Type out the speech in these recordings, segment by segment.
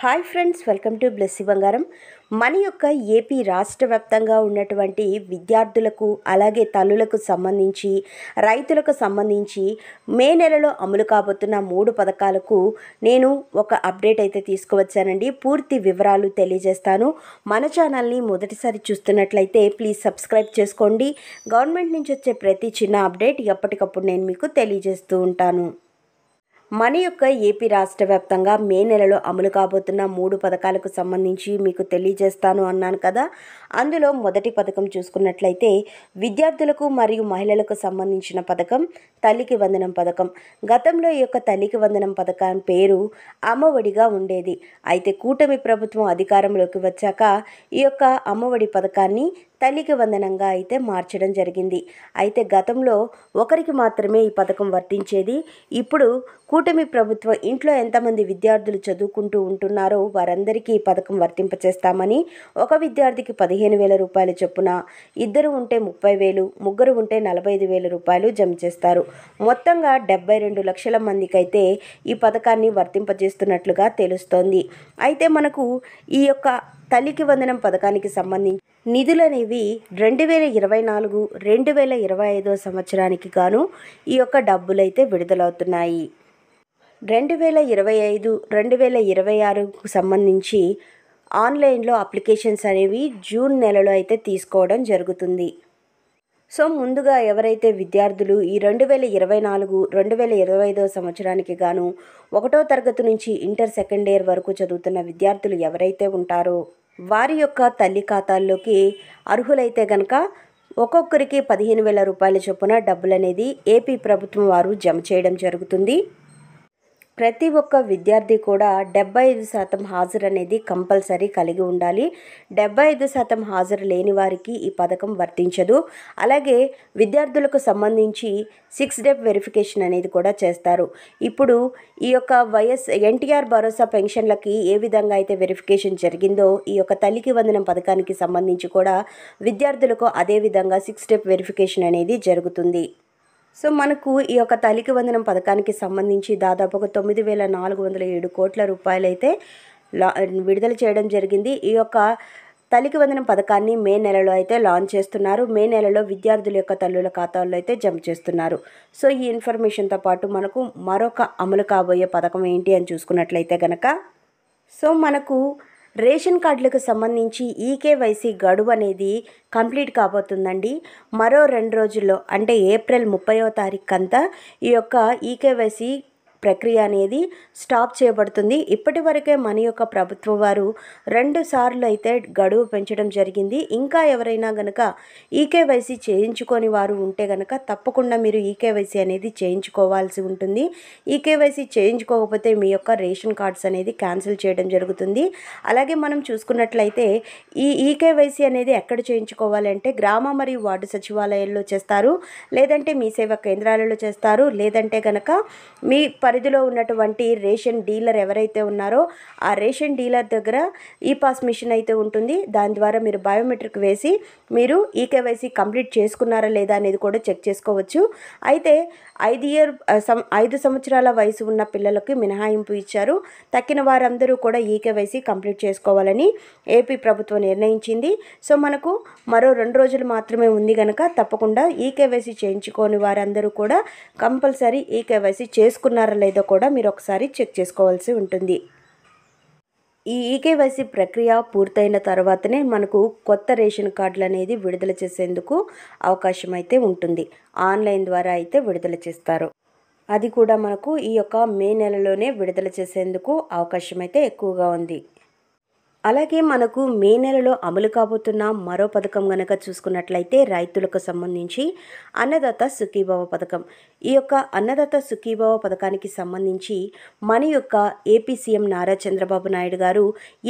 Hi friends, welcome to Blessy బంగారం. మన యొక్క ఏపీ రాష్ట్ర వ్యాప్తంగా ఉన్నటువంటి విద్యార్థులకు అలాగే తల్లులకు సంబంధించి రైతులకు సంబంధించి మే నెలలో అమలు కాబోతున్న 3 పథకాలకు నేను ఒక అప్డేట్ అయితే తీసుకువచ్చానండి. పూర్తి వివరాలు తెలియజేస్తాను. మన ఛానల్ని మొదటిసారి చూస్తున్నట్లయితే ప్లీజ్ సబ్స్క్రైబ్ చేసుకోండి. గవర్నమెంట్ నుంచి వచ్చే ప్రతి చిన్న అప్డేట్ ఎప్పటికప్పుడు నేను మీకు తెలియజేస్తూ ఉంటాను. మన యొక్క ఏపీ రాష్ట్ర వ్యాప్తంగా మే నెలలో అమలు కాబోతున్న 3 పథకాలకు సంబంధించి మీకు తెలియజేస్తాను అన్నాను కదా. అందులో మొదటి పథకం చూసుకున్నట్లయితే విద్యార్థులకు మరియు మహిళలకు సంబంధించిన పథకం తల్లికి వందనం పథకం. గతంలో ఈ యొక్క తల్లికి వందనం పథకం పేరు అమ్మఒడిగా ఉండేది. అయితే కూటమి ప్రభుత్వం అధికారంలోకి వచ్చాక ఈ యొక్క అమ్మఒడి పథకాన్ని తల్లికి వందనంగా అయితే మార్చడం జరిగింది. అయితే గతంలో ఒకరికి మాత్రమే ఈ పథకం వర్తించేది. ఇప్పుడు కూటమి ప్రభుత్వం ఇంట్లో ఎంతమంది విద్యార్థులు చదువుకుంటూ ఉంటున్నారో వారందరికీ ఈ పథకం వర్తింపచేస్తామని, ఒక విద్యార్థికి 15,000 రూపాయల చొప్పున, ఇద్దరు ఉంటే 30,000, ముగ్గురు ఉంటే 45,000 రూపాయలు జమ చేస్తారు. మొత్తంగా 72 లక్షల మందికైతే ఈ పథకాన్ని వర్తింపజేస్తున్నట్లుగా తెలుస్తోంది. అయితే మనకు ఈ యొక్క తల్లికి వందనం పథకానికి సంబంధించి నిధులనేవి 2024, 2025 సంవత్సరానికి గాను ఈ యొక్క డబ్బులైతే విడుదలవుతున్నాయి. 2025, 2026కు సంబంధించి ఆన్లైన్లో అప్లికేషన్స్ అనేవి జూన్ నెలలో అయితే తీసుకోవడం జరుగుతుంది. సో ముందుగా ఎవరైతే విద్యార్థులు ఈ 2024, 2025 సంవత్సరానికి గాను 1వ తరగతి నుంచి ఇంటర్ సెకండ్ ఇయర్ వరకు చదువుతున్న విద్యార్థులు ఎవరైతే ఉంటారో వారి యొక్క తల్లి ఖాతాల్లోకి అర్హులైతే గనక ఒక్కొక్కరికి 15,000 రూపాయల చొప్పున డబ్బులు అనేది ఏపీ ప్రభుత్వం వారు జమ చేయడం జరుగుతుంది. ప్రతి ఒక్క విద్యార్థి కూడా 75% హాజరు అనేది కంపల్సరీ కలిగి ఉండాలి. 75% హాజరు లేని వారికి ఈ పథకం వర్తించదు. అలాగే విద్యార్థులకు సంబంధించి 6 స్టెప్ వెరిఫికేషన్ అనేది కూడా చేస్తారు. ఇప్పుడు ఈ యొక్క ఎన్టీఆర్ భరోసా పెన్షన్లకి ఏ విధంగా అయితే వెరిఫికేషన్ జరిగిందో ఈ యొక్క తల్లికి వందనం పథకానికి సంబంధించి కూడా విద్యార్థులకు అదే విధంగా 6 స్టెప్ వెరిఫికేషన్ అనేది జరుగుతుంది. సో మనకు ఈ యొక్క తల్లికి వందనం పథకానికి సంబంధించి దాదాపుగా 9,407 కోట్ల రూపాయలైతే విడుదల చేయడం జరిగింది. ఈ యొక్క తల్లికి వందనం పథకాన్ని మే నెలలో అయితే లాంచ్ చేస్తున్నారు. మే నెలలో విద్యార్థుల యొక్క తల్లుల ఖాతాల్లో అయితే జమ చేస్తున్నారు. సో ఈ ఇన్ఫర్మేషన్తో పాటు మనకు మరొక అమలు కాబోయే పథకం ఏంటి అని చూసుకున్నట్లయితే కనుక సో మనకు రేషన్ కార్డులకు సంబంధించి ఈకేవైసీ గడువు అనేది కంప్లీట్ కాబోతుందండి. మరో 2 రోజుల్లో అంటే ఏప్రిల్ 30వ తారీఖు అంతా ఈ యొక్క ఈకేవైసీ ప్రక్రియ అనేది స్టాప్ చేయబడుతుంది. ఇప్పటి వరకే మన యొక్క ప్రభుత్వం వారు 2 సార్లు అయితే గడువు పెంచడం జరిగింది. ఇంకా ఎవరైనా గనక ఈకేవైసీ చేయించుకొని వారు ఉంటే గనక తప్పకుండా మీరు ఈకేవైసీ అనేది చేయించుకోవాల్సి ఉంటుంది. ఈకేవైసీ చేయించుకోకపోతే మీ యొక్క రేషన్ కార్డ్స్ అనేది క్యాన్సిల్ చేయడం జరుగుతుంది. అలాగే మనం చూసుకున్నట్లయితే ఈ ఈకేవైసీ అనేది ఎక్కడ చేయించుకోవాలంటే గ్రామ మరియు వార్డు సచివాలయాల్లో చేస్తారు, లేదంటే మీ సేవా కేంద్రాలలో చేస్తారు, లేదంటే గనక మీ పరిధిలో ఉన్నటువంటి రేషన్ డీలర్ ఎవరైతే ఉన్నారో ఆ రేషన్ డీలర్ దగ్గర ఈ పాస్ మిషన్ అయితే ఉంటుంది. దాని ద్వారా మీరు బయోమెట్రిక్ వేసి మీరు ఈకేవైసీ కంప్లీట్ చేసుకున్నారా లేదా అనేది కూడా చెక్ చేసుకోవచ్చు. అయితే 5 సంవత్సరాల వయసు ఉన్న పిల్లలకి మినహాయింపు ఇచ్చారు. తక్కిన వారందరూ కూడా ఈకేవైసీ కంప్లీట్ చేసుకోవాలని ఏపీ ప్రభుత్వం నిర్ణయించింది. సో మనకు మరో 2 రోజులు మాత్రమే ఉంది కనుక తప్పకుండా ఈకేవైసీ చేయించుకోని వారందరూ కూడా కంపల్సరీ ఈకేవైసీ చేసుకున్నారా లేదో కూడా మీరు ఒకసారి చెక్ చేసుకోవాల్సి ఉంటుంది. ఈ ఈకేవైసీ ప్రక్రియ పూర్తయిన తర్వాతనే మనకు కొత్త రేషన్ కార్డులు అనేది విడుదల చేసేందుకు అవకాశం అయితే ఉంటుంది. ఆన్లైన్ ద్వారా అయితే విడుదల చేస్తారు. అది కూడా మనకు ఈ యొక్క మే నెలలోనే విడుదల చేసేందుకు అవకాశం అయితే ఎక్కువగా ఉంది. అలాగే మనకు మే నెలలో అమలు కాబోతున్న మరో పథకం గనక చూసుకున్నట్లయితే రైతులకు సంబంధించి అన్నదాత సుఖీభవ పథకం. ఈ యొక్క అన్నదాత సుఖీభవ పథకానికి సంబంధించి మన యొక్క ఏపీ సీఎం నారా చంద్రబాబు నాయుడు గారు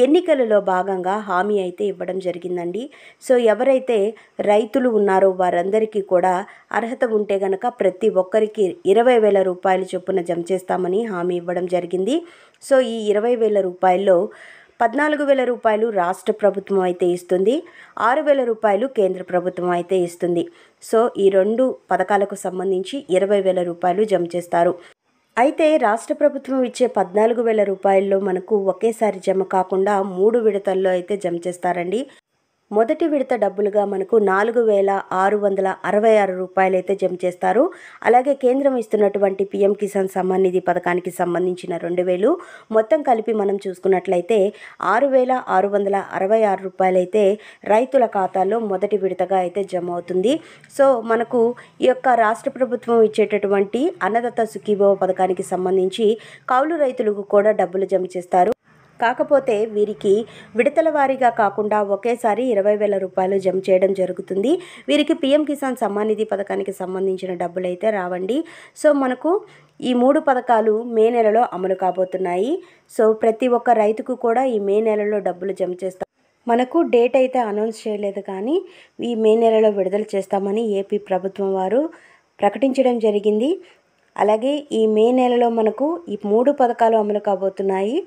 ఎన్నికలలో భాగంగా హామీ అయితే ఇవ్వడం జరిగిందండి. సో ఎవరైతే రైతులు ఉన్నారో వారందరికీ కూడా అర్హత ఉంటే గనక ప్రతి ఒక్కరికి 20,000 రూపాయల చొప్పున జమ చేస్తామని హామీ ఇవ్వడం జరిగింది. సో ఈ 20,000 రూపాయల్లో 14,000 రూపాయలు రాష్ట్ర ప్రభుత్వం అయితే ఇస్తుంది, 6,000 రూపాయలు కేంద్ర ప్రభుత్వం అయితే ఇస్తుంది. సో ఈ 2 పథకాలకు సంబంధించి 20,000 రూపాయలు జమ చేస్తారు. అయితే రాష్ట్ర ప్రభుత్వం ఇచ్చే 14,000 రూపాయల్లో మనకు ఒకేసారి జమ కాకుండా 3 విడతల్లో అయితే జమ చేస్తారండి. మొదటి విడత డబ్బులుగా మనకు 4,666 రూపాయలైతే జమ చేస్తారు. అలాగే కేంద్రం ఇస్తున్నటువంటి పీఎం కిసాన్ సమ్మాన్ నిధి పథకానికి సంబంధించిన 2,000 మొత్తం కలిపి మనం చూసుకున్నట్లయితే 6,666 రూపాయలైతే రైతుల ఖాతాల్లో మొదటి విడతగా అయితే జమ అవుతుంది. సో మనకు ఈ యొక్క రాష్ట్ర ప్రభుత్వం ఇచ్చేటటువంటి అన్నదాత సుఖీభవ పథకానికి సంబంధించి కౌలు రైతులకు కూడా డబ్బులు జమ చేస్తారు. కాకపోతే వీరికి విడతల వారీగా కాకుండా ఒకేసారి 20,000 రూపాయలు జమ చేయడం జరుగుతుంది. వీరికి పీఎం కిసాన్ సమ్మాన్ నిధి పథకానికి సంబంధించిన డబ్బులు అయితే రావండి. సో మనకు ఈ 3 పథకాలు మే నెలలో అమలు కాబోతున్నాయి. సో ప్రతి ఒక్క రైతుకు కూడా ఈ మే నెలలో డబ్బులు జమ చేస్తారు. మనకు డేట్ అయితే అనౌన్స్ చేయలేదు, కానీ ఈ మే నెలలో విడుదల చేస్తామని ఏపీ ప్రభుత్వం వారు ప్రకటించడం జరిగింది. అలాగే ఈ మే నెలలో మనకు ఈ 3 పథకాలు అమలు కాబోతున్నాయి.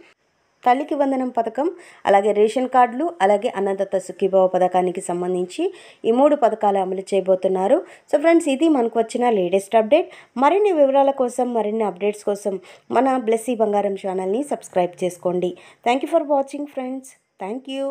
తల్లికి వందనం పథకం, అలాగే రేషన్ కార్డులు, అలాగే అన్నదాత సుఖీభవ పథకానికి సంబంధించి ఈ 3 పథకాలు అమలు చేయబోతున్నారు. సో ఫ్రెండ్స్, ఇది మనకు వచ్చిన లేటెస్ట్ అప్డేట్. మరిన్ని వివరాల కోసం, మరిన్ని అప్డేట్స్ కోసం మన బ్లెస్సీ బంగారం ఛానల్ని సబ్స్క్రైబ్ చేసుకోండి. Thank you for watching friends. Thank you.